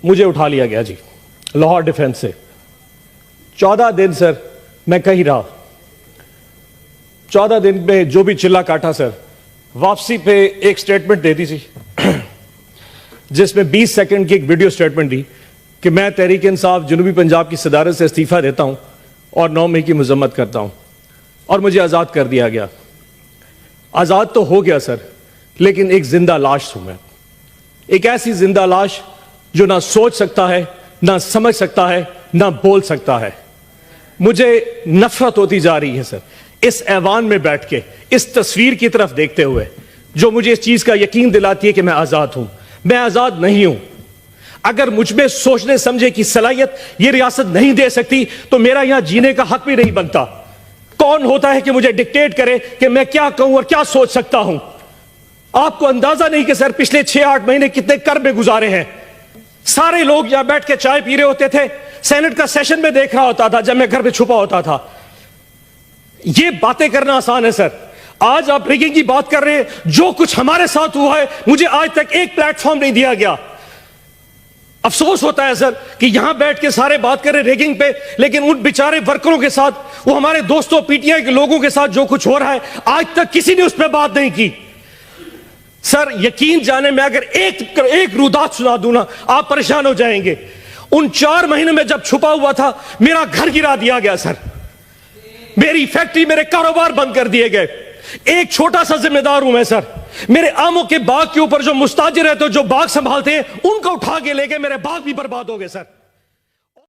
मुझे उठा लिया गया जी लाहौर डिफेंस से। 14 दिन सर मैं कहीं रहा। 14 दिन में जो भी चिल्ला काटा सर, वापसी पे एक स्टेटमेंट दे दी थी जिसमें 20 सेकंड की एक वीडियो स्टेटमेंट दी कि मैं तहरीक इंसाफ जनूबी पंजाब की सदारत से इस्तीफा देता हूं और 9 मई की मजम्मत करता हूं, और मुझे आजाद कर दिया गया। आजाद तो हो गया सर, लेकिन एक जिंदा लाश हूं मैं, एक ऐसी जिंदा लाश जो ना सोच सकता है, ना समझ सकता है, ना बोल सकता है। मुझे नफरत होती जा रही है सर इस ऐवान में बैठ के, इस तस्वीर की तरफ देखते हुए, जो मुझे इस चीज का यकीन दिलाती है कि मैं आजाद हूं। मैं आजाद नहीं हूं। अगर मुझ में सोचने समझे की सलाहियत यह रियासत नहीं दे सकती तो मेरा यहां जीने का हक भी नहीं बनता। कौन होता है कि मुझे डिक्टेट करे कि मैं क्या कहूं और क्या सोच सकता हूं? आपको अंदाजा नहीं कि सर पिछले 6-8 महीने कितने कर्ब में गुजारे हैं। सारे लोग यहां बैठ के चाय पी रहे होते थे, सेनेट का सेशन में देख रहा होता था जब मैं घर पे छुपा होता था। ये बातें करना आसान है सर। आज आप रिगिंग की बात कर रहे हैं। जो कुछ हमारे साथ हुआ है, मुझे आज तक एक प्लेटफॉर्म नहीं दिया गया। अफसोस होता है सर कि यहां बैठ के सारे बात कर रहे रेगिंग पे, लेकिन उन बेचारे वर्करों के साथ, वो हमारे दोस्तों पीटीआई के लोगों के साथ जो कुछ हो रहा है, आज तक किसी ने उस पर बात नहीं की। सर यकीन जाने में अगर एक रुदात सुना दूं ना, आप परेशान हो जाएंगे। उन 4 महीने में जब छुपा हुआ था, मेरा घर गिरा दिया गया सर, मेरी फैक्ट्री, मेरे कारोबार बंद कर दिए गए। एक छोटा सा जिम्मेदार हूं मैं सर। मेरे आमों के बाग के ऊपर जो मुस्ताजिर है, तो जो बाग संभालते हैं, उनको उठा के ले गए, मेरे बाग भी बर्बाद हो गए सर।